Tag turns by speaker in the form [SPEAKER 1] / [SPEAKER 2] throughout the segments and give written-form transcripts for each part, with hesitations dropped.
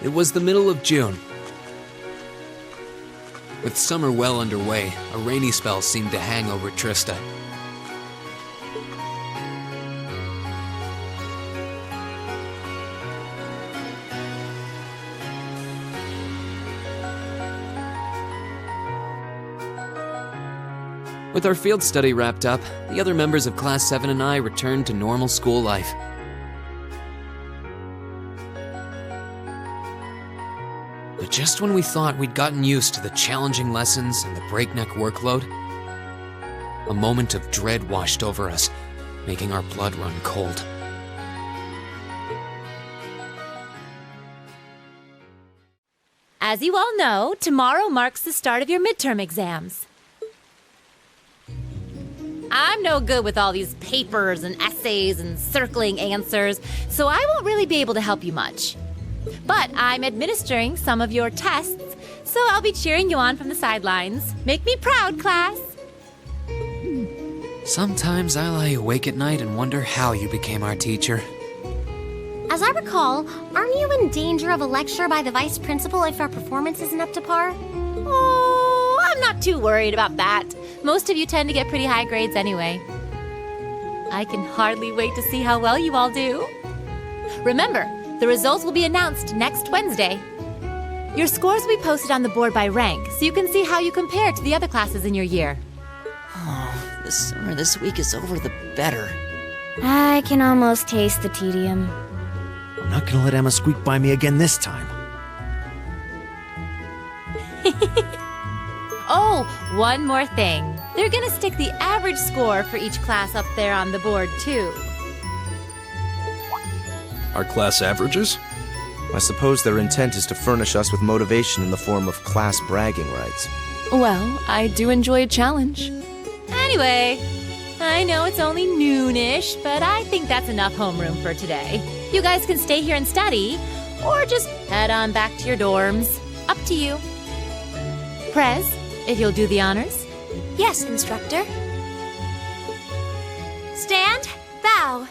[SPEAKER 1] It was the middle of June. With summer well underway, a rainy spell seemed to hang over Trista. With our field study wrapped up, the other members of Class 7 and I returned to normal school life. But just when we thought we'd gotten used to the challenging lessons and the breakneck workload, a moment of dread washed over us, making our blood run cold.
[SPEAKER 2] As you all know, tomorrow marks the start of your midterm exams. I'm no good with all these papers and essays and circling answers, so I won't really be able to help you much. But I'm administering some of your tests, so I'll be cheering you on from the sidelines. Make me proud, class!
[SPEAKER 1] Sometimes I lie awake at night and wonder how you became our teacher.
[SPEAKER 3] As I recall, aren't you in danger of a lecture by the vice principal if our performance isn't up to par?
[SPEAKER 2] Oh, I'm not too worried about that. Most of you tend to get pretty high grades anyway. I can hardly wait to see how well you all do. Remember, the results will be announced next Wednesday. Your scores will be posted on the board by rank, so you can see how you compare to the other classes in your year.
[SPEAKER 4] Oh, the sooner this week is over, the better.
[SPEAKER 3] I can almost taste the tedium.
[SPEAKER 5] I'm not gonna let Emma squeak by me again this time.
[SPEAKER 2] Oh, one more thing. They're gonna stick the average score for each class up there on the board, too.
[SPEAKER 6] Our class averages?
[SPEAKER 7] I suppose their intent is to furnish us with motivation in the form of class bragging rights.
[SPEAKER 8] Well, I do enjoy a challenge.
[SPEAKER 2] Anyway, I know it's only noonish, but I think that's enough homeroom for today. You guys can stay here and study, or just head on back to your dorms. Up to you. Prez, if you'll do the honors.
[SPEAKER 3] Yes, instructor. Stand, bow.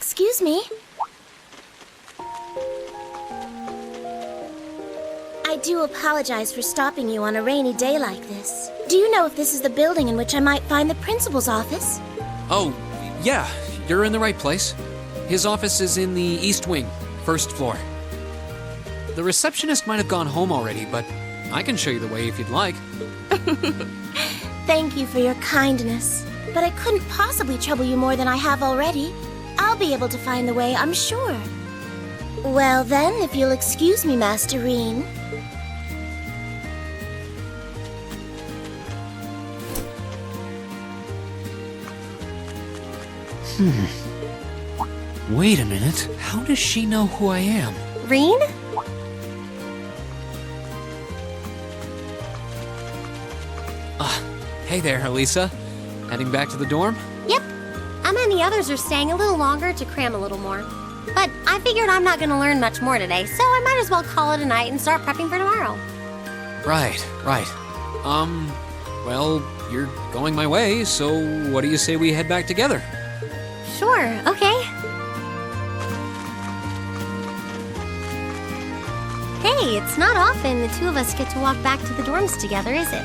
[SPEAKER 3] Excuse me. I do apologize for stopping you on a rainy day like this. Do you know if this is the building in which I might find the principal's office?
[SPEAKER 1] Oh, yeah, you're in the right place. His office is in the East Wing, first floor. The receptionist might have gone home already, but I can show you the way if you'd like.
[SPEAKER 3] Thank you for your kindness, but I couldn't possibly trouble you more than I have already. I'll be able to find the way, I'm sure. Well then, if you'll excuse me, Master Reen.
[SPEAKER 1] Wait a minute. How does she know who I am?
[SPEAKER 3] Reen?
[SPEAKER 1] Hey there, Elisa. Heading back to the dorm?
[SPEAKER 3] Yep. Emma and the others are staying a little longer to cram a little more. But I figured I'm not gonna learn much more today, so I might as well call it a night and start prepping for tomorrow.
[SPEAKER 1] Right. Well, you're going my way, so what do you say we head back together?
[SPEAKER 3] Sure, okay. Hey, it's not often the two of us get to walk back to the dorms together, is it?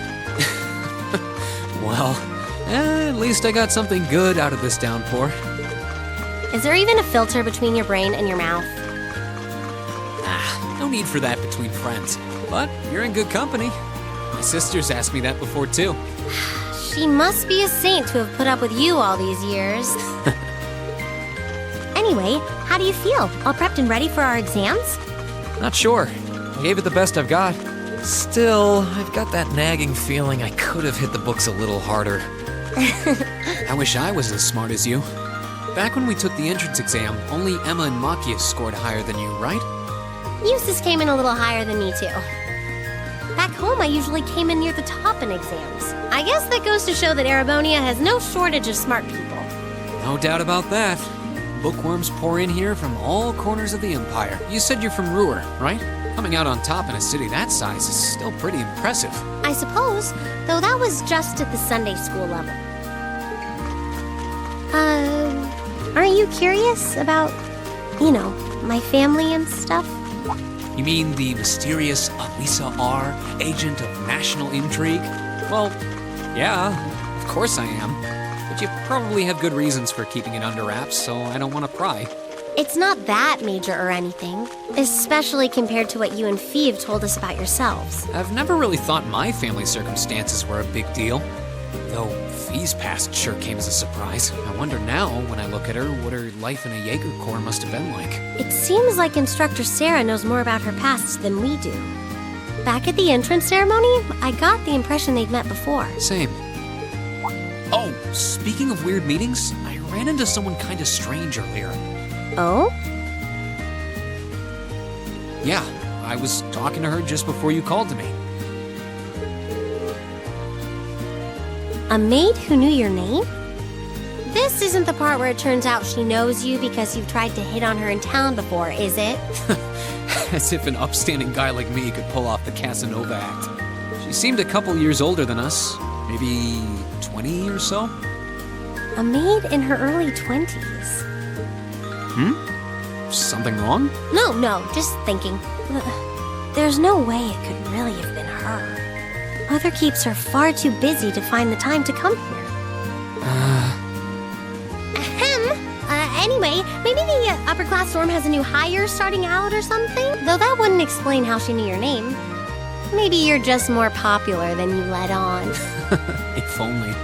[SPEAKER 1] Well, at least I got something good out of this downpour.
[SPEAKER 3] Is there even a filter between your brain and your mouth?
[SPEAKER 1] No need for that between friends. But you're in good company. My sister's asked me that before, too.
[SPEAKER 3] She must be a saint to have put up with you all these years. Anyway, how do you feel? All prepped and ready for our exams?
[SPEAKER 1] Not sure. I gave it the best I've got. Still, I've got that nagging feeling I could have hit the books a little harder. I wish I was as smart as you. Back when we took the entrance exam, only Emma and Machias scored higher than you, right?
[SPEAKER 3] Eustace came in a little higher than me, too. Back home, I usually came in near the top in exams. I guess that goes to show that Erebonia has no shortage of smart people.
[SPEAKER 1] No doubt about that. Bookworms pour in here from all corners of the Empire. You said you're from Ruhr, right? Coming out on top in a city that size is still pretty impressive.
[SPEAKER 3] I suppose, though that was just at the Sunday school level. Aren't you curious about, my family and stuff?
[SPEAKER 1] You mean the mysterious Elisa R., agent of national intrigue? Well, yeah, of course I am. But you probably have good reasons for keeping it under wraps, so I don't want to pry.
[SPEAKER 3] It's not that major or anything, especially compared to what you and Fee have told us about yourselves.
[SPEAKER 1] I've never really thought my family circumstances were a big deal. Though Fee's past sure came as a surprise. I wonder now, when I look at her, what her life in a Jaeger Corps must have been like.
[SPEAKER 3] It seems like Instructor Sarah knows more about her past than we do. Back at the entrance ceremony, I got the impression they'd met before.
[SPEAKER 1] Same. Oh, speaking of weird meetings, I ran into someone kind of strange earlier.
[SPEAKER 3] Oh?
[SPEAKER 1] Yeah, I was talking to her just before you called to me.
[SPEAKER 3] A maid who knew your name? This isn't the part where it turns out she knows you because you've tried to hit on her in town before, is it?
[SPEAKER 1] As if an upstanding guy like me could pull off the Casanova act. She seemed a couple years older than us, maybe 20 or so.
[SPEAKER 3] A maid in her early 20s.
[SPEAKER 1] Something wrong?
[SPEAKER 3] No, just thinking. There's no way it could really have been her. Mother keeps her far too busy to find the time to come here. Anyway, maybe the upper class dorm has a new hire starting out or something? Though that wouldn't explain how she knew your name. Maybe you're just more popular than you let on.
[SPEAKER 1] If only.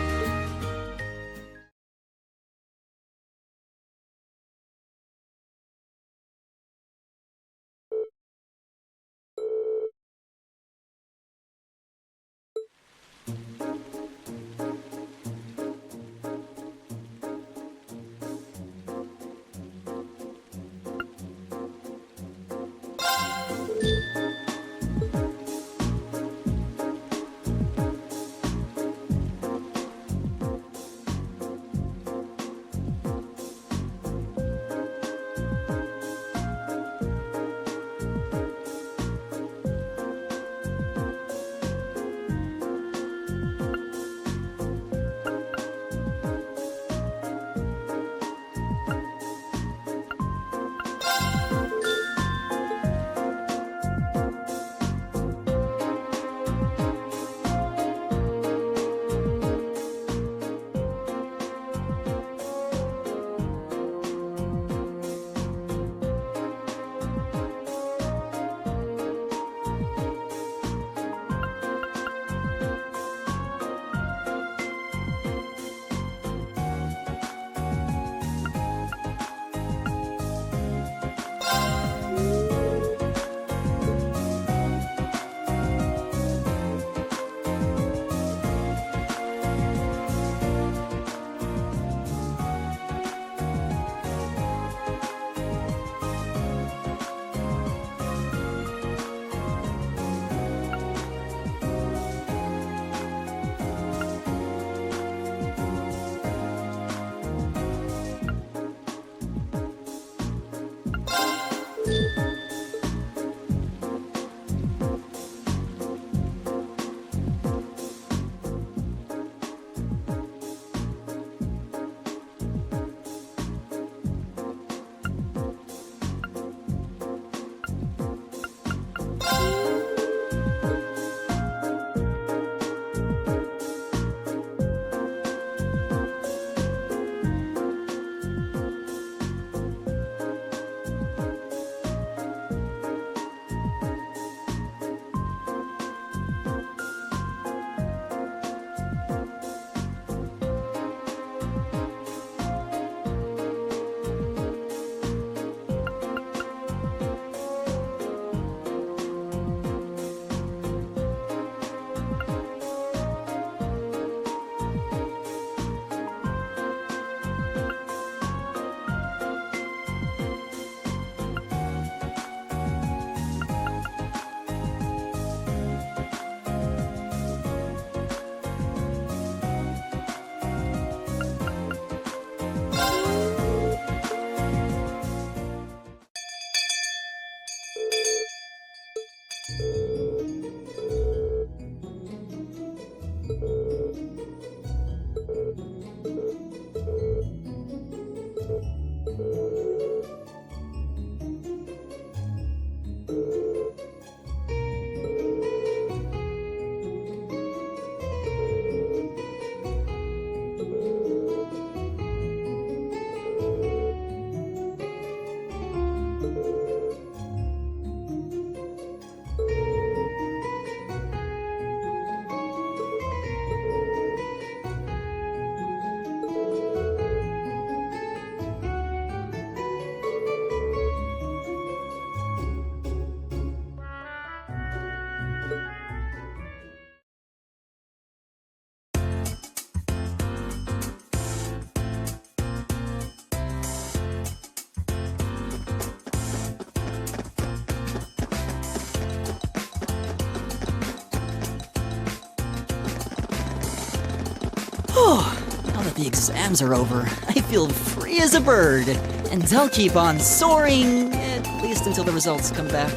[SPEAKER 4] Now that the exams are over, I feel free as a bird. And I'll keep on soaring, at least until the results come back.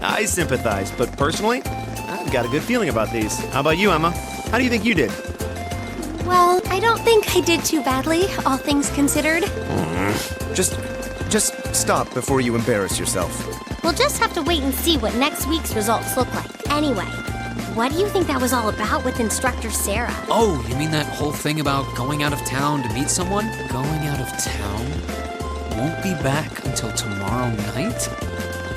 [SPEAKER 5] I sympathize, but personally, I've got a good feeling about these. How about you, Emma? How do you think you did?
[SPEAKER 3] Well, I don't think I did too badly, all things considered.
[SPEAKER 7] Just stop before you embarrass yourself.
[SPEAKER 3] We'll just have to wait and see what next week's results look like. Anyway, what do you think that was all about with Instructor Sarah?
[SPEAKER 1] Oh, you mean that whole thing about going out of town to meet someone? Going out of town? Won't be back until tomorrow night?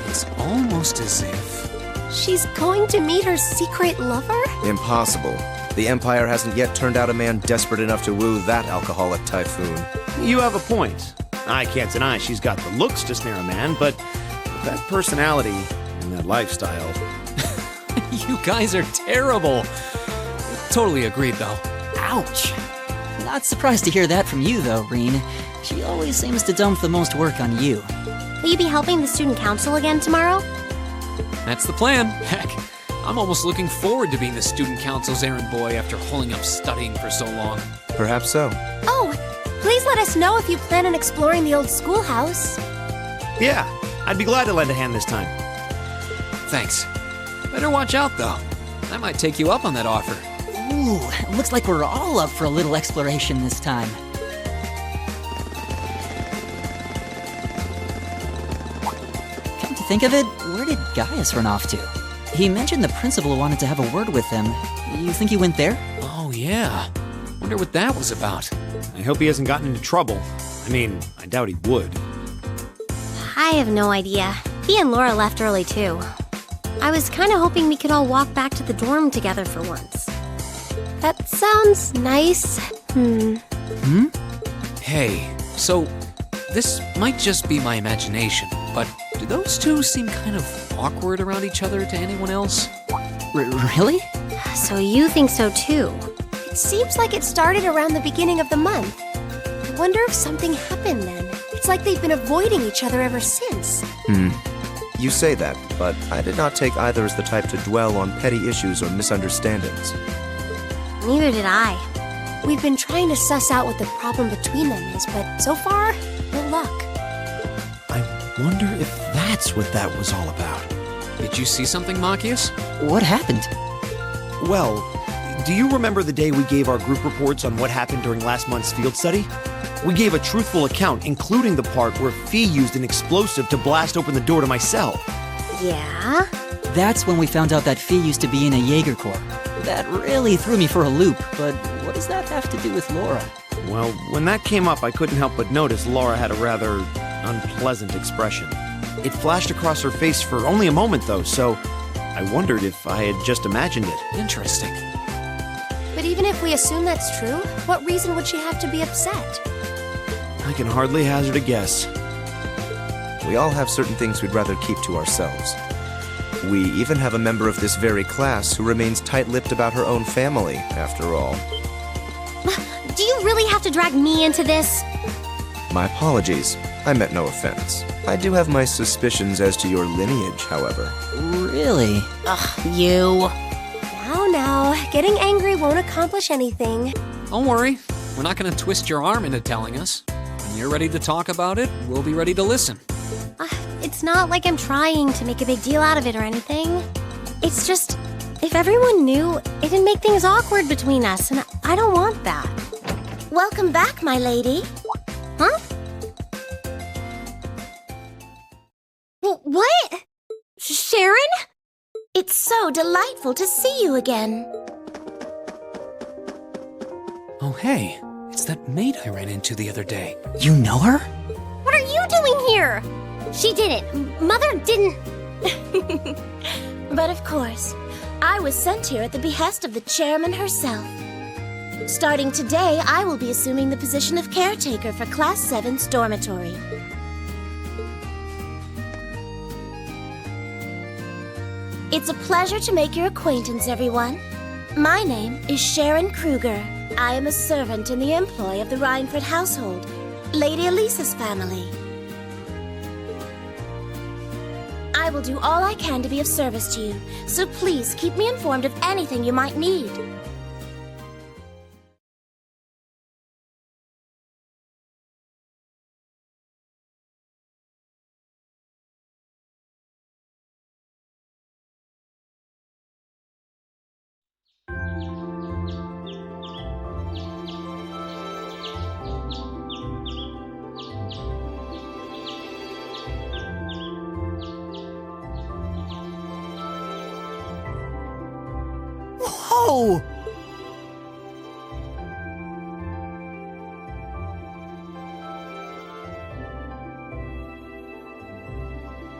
[SPEAKER 1] It's almost as if...
[SPEAKER 3] She's going to meet her secret lover?
[SPEAKER 7] Impossible. The Empire hasn't yet turned out a man desperate enough to woo that alcoholic typhoon.
[SPEAKER 5] You have a point. I can't deny she's got the looks to snare a man, but with that personality and that lifestyle...
[SPEAKER 1] You guys are terrible. Totally agreed, though.
[SPEAKER 4] Ouch. Not surprised to hear that from you, though, Reen. She always seems to dump the most work on you.
[SPEAKER 3] Will you be helping the student council again tomorrow?
[SPEAKER 1] That's the plan. Heck, I'm almost looking forward to being the student council's errand boy after holding up studying for so long.
[SPEAKER 7] Perhaps so.
[SPEAKER 3] Oh, please let us know if you plan on exploring the old schoolhouse.
[SPEAKER 5] Yeah, I'd be glad to lend a hand this time.
[SPEAKER 1] Thanks. Better watch out, though. I might take you up on that offer.
[SPEAKER 4] Ooh, looks like we're all up for a little exploration this time. Come to think of it, where did Gaius run off to? He mentioned the principal wanted to have a word with him. You think he went there?
[SPEAKER 1] Oh, yeah. Wonder what that was about.
[SPEAKER 5] I hope he hasn't gotten into trouble. I mean, I doubt he would.
[SPEAKER 3] I have no idea. He and Laura left early, too. I was kind of hoping we could all walk back to the dorm together for once. That sounds nice.
[SPEAKER 1] Hey, so this might just be my imagination, but do those two seem kind of awkward around each other to anyone else?
[SPEAKER 4] Really?
[SPEAKER 3] So you think so, too? It seems like it started around the beginning of the month. I wonder if something happened then. It's like they've been avoiding each other ever since.
[SPEAKER 7] You say that, but I did not take either as the type to dwell on petty issues or misunderstandings.
[SPEAKER 3] Neither did I. We've been trying to suss out what the problem between them is, but so far, no luck.
[SPEAKER 5] I wonder if that's what that was all about.
[SPEAKER 1] Did you see something, Machias?
[SPEAKER 4] What happened?
[SPEAKER 5] Well, do you remember the day we gave our group reports on what happened during last month's field study? We gave a truthful account, including the part where Fee used an explosive to blast open the door to my cell.
[SPEAKER 3] Yeah?
[SPEAKER 4] That's when we found out that Fee used to be in a Jaeger Corps. That really threw me for a loop, but what does that have to do with Laura?
[SPEAKER 5] Well, when that came up, I couldn't help but notice Laura had a rather unpleasant expression. It flashed across her face for only a moment, though, so I wondered if I had just imagined it.
[SPEAKER 1] Interesting.
[SPEAKER 3] But even if we assume that's true, what reason would she have to be upset?
[SPEAKER 5] I can hardly hazard a guess.
[SPEAKER 7] We all have certain things we'd rather keep to ourselves. We even have a member of this very class who remains tight-lipped about her own family, after all.
[SPEAKER 3] Do you really have to drag me into this?
[SPEAKER 7] My apologies. I meant no offense. I do have my suspicions as to your lineage, however.
[SPEAKER 4] Really?
[SPEAKER 3] Ugh, you. Now, getting angry won't accomplish anything.
[SPEAKER 1] Don't worry. We're not going to twist your arm into telling us. When you're ready to talk about it, we'll be ready to listen.
[SPEAKER 3] It's not like I'm trying to make a big deal out of it or anything. It's just, if everyone knew, it'd make things awkward between us, and I don't want that. Welcome back, my lady. Huh? What? Sharon? It's so delightful to see you again.
[SPEAKER 1] Oh, hey. It's that maid I ran into the other day.
[SPEAKER 4] You know her?
[SPEAKER 3] What are you doing here? She didn't. Mother didn't. But of course, I was sent here at the behest of the chairman herself. Starting today, I will be assuming the position of caretaker for Class 7's dormitory. It's a pleasure to make your acquaintance, everyone. My name is Sharon Kruger. I am a servant in the employ of the Rhineford household, Lady Elisa's family. I will do all I can to be of service to you, so please keep me informed of anything you might need.
[SPEAKER 5] Whoa!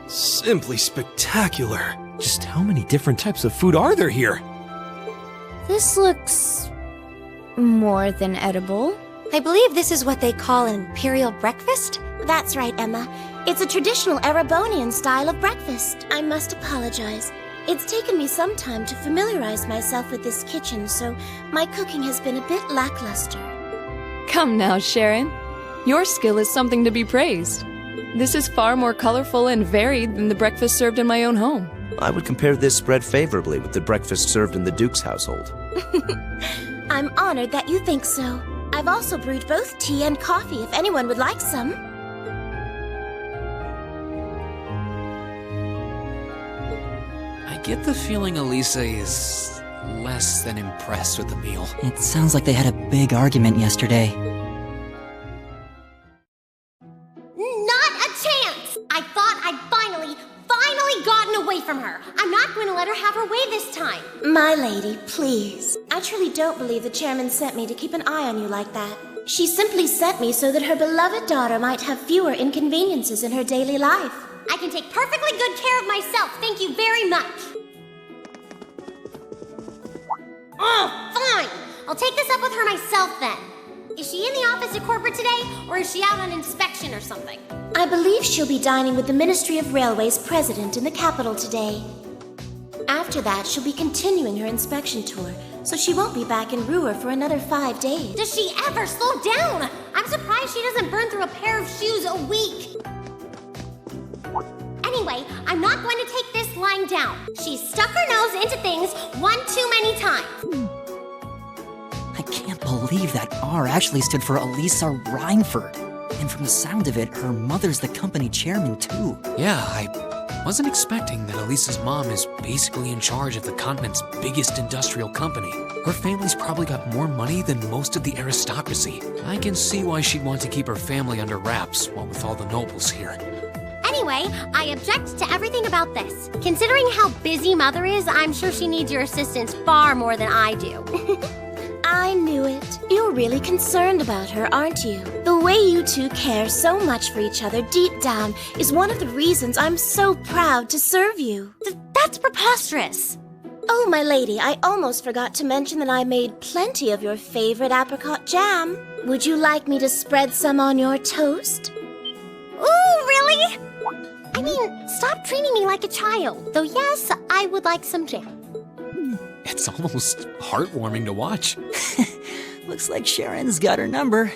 [SPEAKER 5] Simply spectacular. Just how many different types of food are there here?
[SPEAKER 3] This looks more than edible.
[SPEAKER 9] I believe this is what they call an imperial breakfast?
[SPEAKER 3] That's right, Emma. It's a traditional Erebonian style of breakfast. I must apologize. It's taken me some time to familiarize myself with this kitchen, so my cooking has been a bit lackluster.
[SPEAKER 8] Come now, Sharon. Your skill is something to be praised. This is far more colorful and varied than the breakfast served in my own home.
[SPEAKER 7] I would compare this spread favorably with the breakfast served in the Duke's household.
[SPEAKER 3] I'm honored that you think so. I've also brewed both tea and coffee if anyone would like some.
[SPEAKER 1] I get the feeling Elisa is less than impressed with the meal.
[SPEAKER 4] It sounds like they had a big argument yesterday.
[SPEAKER 9] Not a chance! I thought I'd finally gotten away from her. I'm not going to let her have her way this time.
[SPEAKER 3] My lady, please. I truly don't believe the chairman sent me to keep an eye on you like that. She simply sent me so that her beloved daughter might have fewer inconveniences in her daily life.
[SPEAKER 9] I can take perfectly good care of myself, thank you very much. Oh, fine. I'll take this up with her myself then. Is she in the office at corporate today, or is she out on inspection or something?
[SPEAKER 3] I believe she'll be dining with the Ministry of Railways president in the capital today. After that, she'll be continuing her inspection tour, so she won't be back in Ruhr for another 5 days.
[SPEAKER 9] Does she ever slow down? I'm surprised she doesn't burn through a pair of shoes a week. Anyway, I'm not going to take this lying down. She's stuck her nose into things one too many times.
[SPEAKER 4] I can't believe that R actually stood for Elisa Rhineford. And from the sound of it, her mother's the company chairman too.
[SPEAKER 1] Yeah, I wasn't expecting that Elisa's mom is basically in charge of the continent's biggest industrial company. Her family's probably got more money than most of the aristocracy. I can see why she'd want to keep her family under wraps, what with all the nobles here.
[SPEAKER 9] Anyway, I object to everything about this. Considering how busy Mother is, I'm sure she needs your assistance far more than I do.
[SPEAKER 3] I knew it. You're really concerned about her, aren't you? The way you two care so much for each other deep down is one of the reasons I'm so proud to serve you.
[SPEAKER 9] That's preposterous.
[SPEAKER 3] Oh, my lady, I almost forgot to mention that I made plenty of your favorite apricot jam. Would you like me to spread some on your toast?
[SPEAKER 9] Ooh, really? I mean, stop treating me like a child. Though yes, I would like some jam.
[SPEAKER 1] It's almost heartwarming to watch.
[SPEAKER 4] Looks like Sharon's got her number.